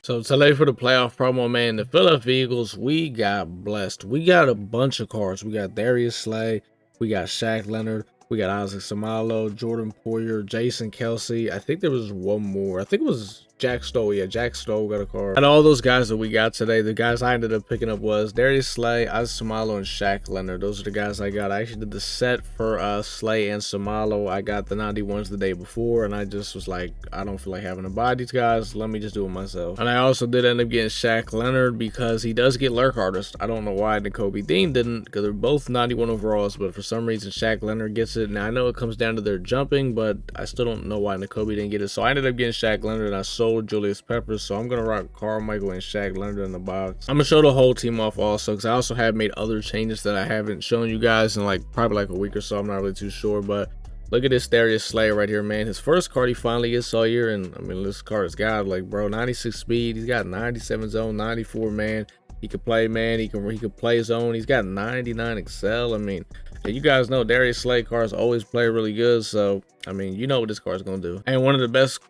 So today for the playoff promo, man, the Philadelphia Eagles, we got blessed. We got a bunch of cards. We got Darius Slay, we got Shaq Leonard, we got Isaac Samalo, Jordan Poyer, Jason Kelsey. I think there was one more. I think it was Jack Stoll. Yeah, Jack Stoll got a card. And all those guys that we got today, the guys I ended up picking up was Darius Slay, Isaac Samalo, and Shaq Leonard. Those are the guys I got. I actually did the set for Slay and Samalo. I got the 91s the day before, and I just was like, I don't feel like having to buy these guys. Let me just do it myself. And I also did end up getting Shaq Leonard because he does get lurk artist. I don't know why Kobe Dean didn't, because they're both 91 overalls, but for some reason Shaq Leonard gets it. Now I know it comes down to their jumping, but I still don't know why Kobe didn't get it. So I ended up getting Shaq Leonard, and I sold Julius Peppers. So I'm gonna rock Carmichael and Shaq Leonard in the box. I'm gonna show the whole team off also, because I also have made other changes that I haven't shown you guys in probably like a week or so. I'm not really too sure, but look at this Darius Slay right here, man. His first card he finally gets all year, and I mean, this card has got, like, bro, 96 speed. He's got 97 zone, 94 man. He could play man. He could play zone. He's got 99 excel. I mean, you guys know Darius Slay cards always play really good, so I mean, you know what this card's gonna do. And one of the best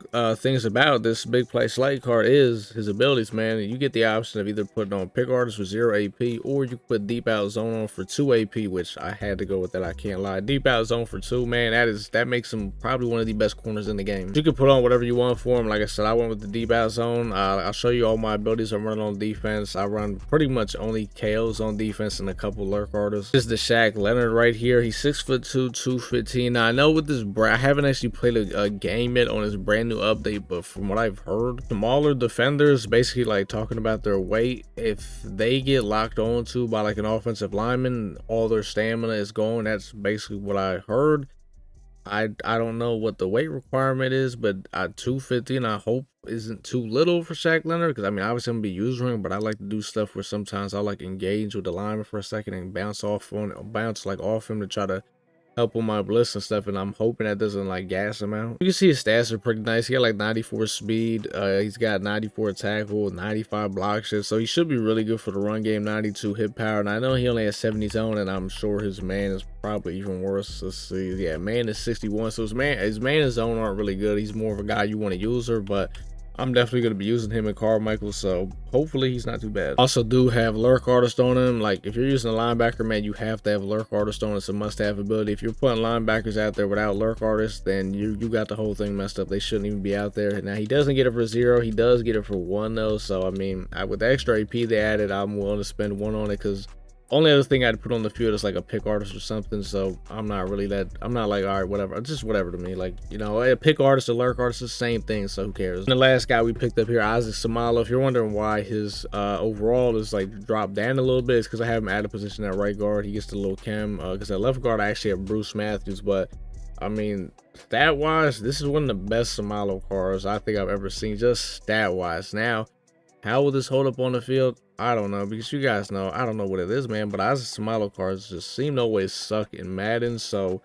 things about this big play Slay card is his abilities, man. You get the option of either putting on pick artist for 0 AP, or you put deep out zone on for 2 AP, which I had to go with that. I can't lie. Deep out zone for 2, man. That makes him probably one of the best corners in the game. You can put on whatever you want for him. Like I said, I went with the deep out zone. I'll show you all my abilities. I'm running on defense. I run pretty much only KOs on defense and a couple lurk artists. This is the Shaq Leonard right here. He's 6'2", 215. Now I know with this I haven't actually played a game yet on his brand new update, but from what I've heard, smaller defenders, basically like talking about their weight, if they get locked onto by like an offensive lineman, all their stamina is gone. That's basically what I heard. I don't know what the weight requirement is, but 215 I hope isn't too little for Shaq Leonard, because I mean, obviously I'm gonna be using him, but I like to do stuff where sometimes I like engage with the lineman for a second and bounce off him to try to help on my bliss and stuff, and I'm hoping that doesn't like gas him out. You can see his stats are pretty nice. He got like 94 speed, he's got 94 tackle, 95 block shit, so he should be really good for the run game. 92 hit power, and I know he only has 70 zone, and I'm sure his man is probably even worse. Let's see, yeah, man is 61, so his man and zone aren't really good. He's more of a guy you want to use her, but I'm definitely going to be using him and Carmichael, so hopefully he's not too bad. Also do have lurk artist on him. Like, if you're using a linebacker, man, you have to have lurk artist on. It's a must-have ability. If you're putting linebackers out there without lurk artist, then you got the whole thing messed up. They shouldn't even be out there. Now, he doesn't get it for 0. He does get it for 1, though, so I mean, with the extra AP they added, I'm willing to spend 1 on it, because only other thing I'd put on the field is like a pick artist or something, so I'm not like, all right, whatever, just whatever to me. Like, you know, a pick artist, a lurk artist is the same thing, so who cares. And the last guy we picked up here, Isaac Samalo. If you're wondering why his overall is like dropped down a little bit, it's because I have him out of position at right guard. He gets the little chem, because at left guard I actually have Bruce Matthews, but I mean, stat wise, this is one of the best Samalo cards I think I've ever seen, just stat wise. Now, how will this hold up on the field? I don't know, because you guys know, I don't know what it is, man, but Isaac Samalo cards just seem to always suck in Madden, so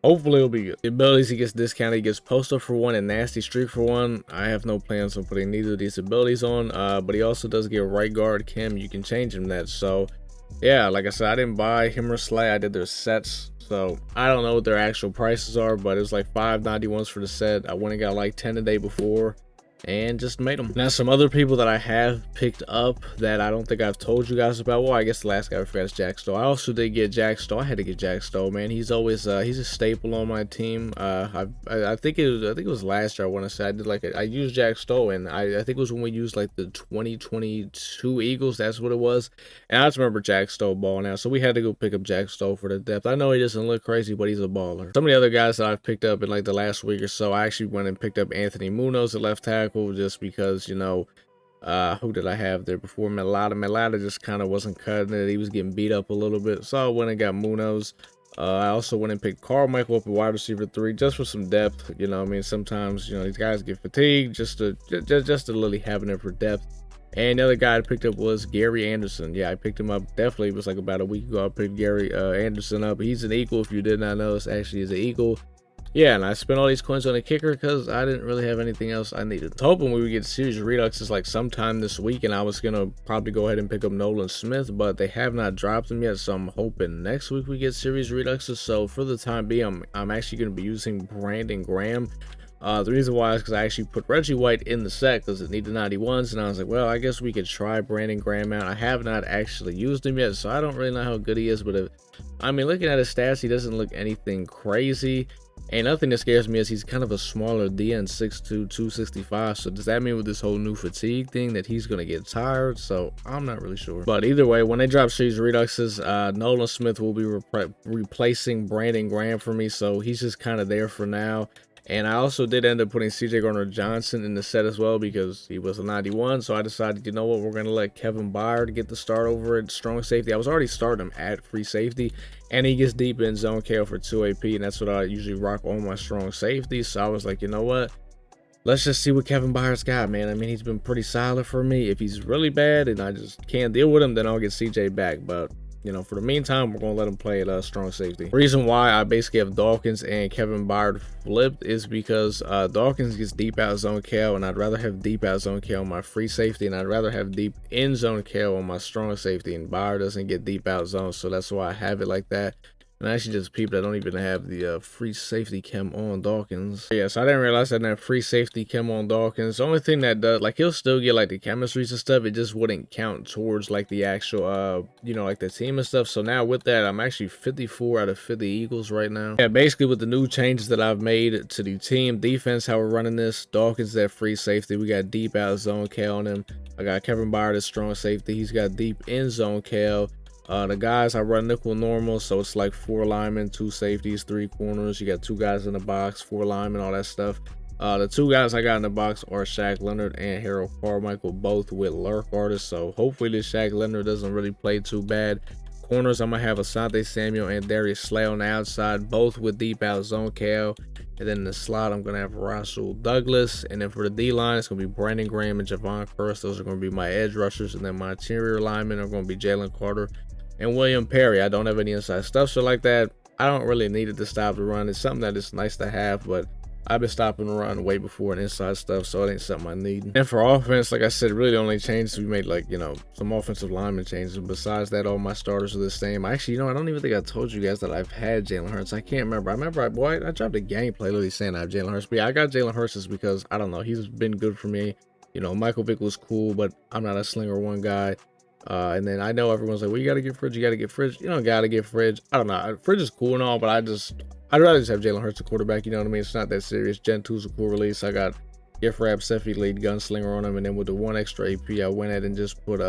hopefully it'll be good. The abilities he gets discounted, he gets poster for 1 and nasty streak for 1. I have no plans on putting neither of these abilities on, but he also does get right guard chem. You can change him that, so yeah, like I said, I didn't buy him or Slay. I did their sets, so I don't know what their actual prices are, but it was like $5.91 for the set. I went and got like 10 the day before and just made them. Now, some other people that I have picked up that I don't think I've told you guys about. Well, I guess the last guy I forgot is Jack Stoll. I also did get Jack Stoll. I had to get Jack Stoll, man. He's always he's a staple on my team. I think it was last year. I want to say I did I used Jack Stoll, and I think it was when we used like the 2022 Eagles. That's what it was. And I just remember Jack Stoll balling out, so we had to go pick up Jack Stoll for the depth. I know he doesn't look crazy, but he's a baller. Some of the other guys that I've picked up in like the last week or so, I actually went and picked up Anthony Munoz at left tackle, just because, you know, who did I have there before? Melada just kind of wasn't cutting it. He was getting beat up a little bit, so I went and got Munoz. I also went and picked Carmichael up at wide receiver 3, just for some depth. You know, I mean, sometimes, you know, these guys get fatigued, just to really having it for depth. And the other guy I picked up was Gary Anderson. Yeah, I picked him up, definitely. It was like about a week ago. I picked Gary Anderson up. He's an Eagle. If you did not know, it's actually is an Eagle. Yeah, and I spent all these coins on a kicker because I didn't really have anything else I needed. Hoping we would get Series Reduxes like sometime this week, and I was going to probably go ahead and pick up Nolan Smith, but they have not dropped them yet, so I'm hoping next week we get Series Reduxes. So for the time being, I'm actually going to be using Brandon Graham. The reason why is because I actually put Reggie White in the set because it needed 91s, and I was like, well, I guess we could try Brandon Graham out. I have not actually used him yet, so I don't really know how good he is, but I mean, looking at his stats, he doesn't look anything crazy. And nothing that scares me is he's kind of a smaller DN, 6'2", 265. So does that mean with this whole new fatigue thing that he's going to get tired? So I'm not really sure. But either way, when they drop Streets Reduxes, Nolan Smith will be replacing Brandon Graham for me. So he's just kind of there for now. And I also did end up putting CJ Gardner-Johnson in the set as well because he was a 91. So I decided, you know what, we're going to let Kevin Byard get the start over at strong safety. I was already starting him at free safety, and he gets deep in zone KO for 2 AP, and that's what I usually rock on my strong safety. So I was like, you know what, let's just see what Kevin Byard's got, man. I mean, he's been pretty solid for me. If he's really bad and I just can't deal with him, then I'll get CJ back. But you know, for the meantime, we're going to let him play at strong safety. The reason why I basically have Dawkins and Kevin Byard flipped is because Dawkins gets deep out zone KO, and I'd rather have deep out zone KO on my free safety, and I'd rather have deep in zone KO on my strong safety, and Byard doesn't get deep out zone, so that's why I have it like that. And I actually just peeped, I don't even have the free safety chem on Dawkins. Yeah, so I didn't realize I didn't have free safety chem on Dawkins. The only thing that does, like, he'll still get like the chemistries and stuff, it just wouldn't count towards like the actual you know, like the team and stuff. So now with that, I'm actually 54 out of 50 Eagles right now. Yeah, basically with the new changes that I've made to the team defense, how we're running this, Dawkins that free safety, we got deep out zone KO on him. I got Kevin Byard as strong safety, he's got deep in zone KO. The guys, I run nickel normal, so it's like 4 linemen, 2 safeties, 3 corners. You got 2 guys in the box, 4 linemen, all that stuff. The 2 guys I got in the box are Shaq Leonard and Harold Carmichael, both with lurk artists. So hopefully this Shaq Leonard doesn't really play too bad. Corners, I'm going to have Asante Samuel and Darius Slay on the outside, both with deep out zone KO. And then in the slot, I'm going to have Rasul Douglas. And then for the D-line, it's going to be Brandon Graham and Javon Curse. Those are going to be my edge rushers. And then my interior linemen are going to be Jalen Carter and William Perry. I don't have any inside stuff, so like that, I don't really need it to stop the run. It's something that is nice to have, but I've been stopping the run way before an inside stuff, so it ain't something I need. And for offense, like I said, really the only changes we made, like, you know, some offensive lineman changes. Besides that, all my starters are the same. Actually, you know, I don't even think I told you guys that I've had Jalen Hurts. I can't remember. I remember I dropped a gameplay literally saying I have Jalen Hurts. But yeah, I got Jalen Hurts just because, I don't know, he's been good for me. You know, Michael Vick was cool, but I'm not a slinger one guy. And then I know everyone's like, well, you gotta get Fridge, you gotta get Fridge. You don't gotta get Fridge. I don't know, Fridge is cool and all, but I'd rather just have Jalen Hurts a quarterback, you know what I mean? It's not that serious. Gen 2's a cool release. I got Gift Wrap, Seffi lead gunslinger on him, and then with the 1 extra AP, I went ahead and just put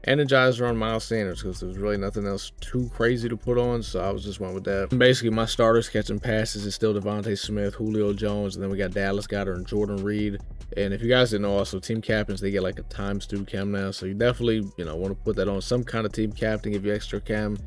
Energizer on Miles Sanders because there's really nothing else too crazy to put on, so I was just went with that. And basically, my starters catching passes is still Devontae Smith, Julio Jones, and then we got Dallas Goedert and Jordan Reed. And if you guys didn't know, also team captains, they get like a ×2 chem now, so you definitely, you know, want to put that on some kind of team captain, give you extra chem.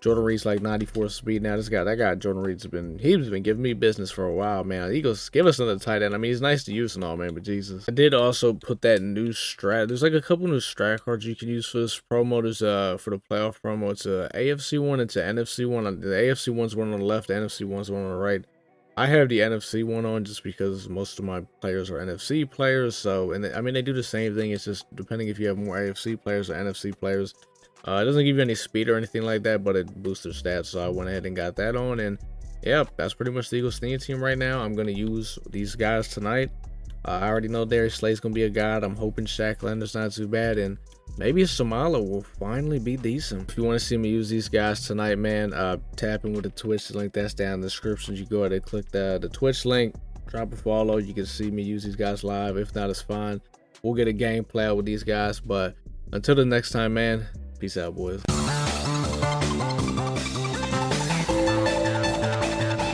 Jordan Reed's like 94 speed now. That guy Jordan Reed's been giving me business for a while, man. Eagles, give us another tight end. I mean, he's nice to use and all, man, but Jesus. I did also put that new strat. There's like a couple new strat cards you can use for this promo. There's for the playoff promo, it's a AFC one, it's an NFC one. The AFC one's one on the left, the NFC one's one on the right. I have the NFC one on just because most of my players are NFC players. So, and I mean, they do the same thing. It's just depending if you have more AFC players or NFC players. It doesn't give you any speed or anything like that, but it boosts their stats. So I went ahead and got that on. And yeah, that's pretty much the Eagles sneaking team right now. I'm going to use these guys tonight. I already know Darius Slay's going to be a god. I'm hoping Shaq Leonard's not too bad. And maybe Samala will finally be decent. If you want to see me use these guys tonight, man, tap in with the Twitch link. That's down in the description. You go ahead and click the Twitch link. Drop a follow. You can see me use these guys live. If not, it's fine. We'll get a gameplay out with these guys. But until the next time, man, peace out, boys.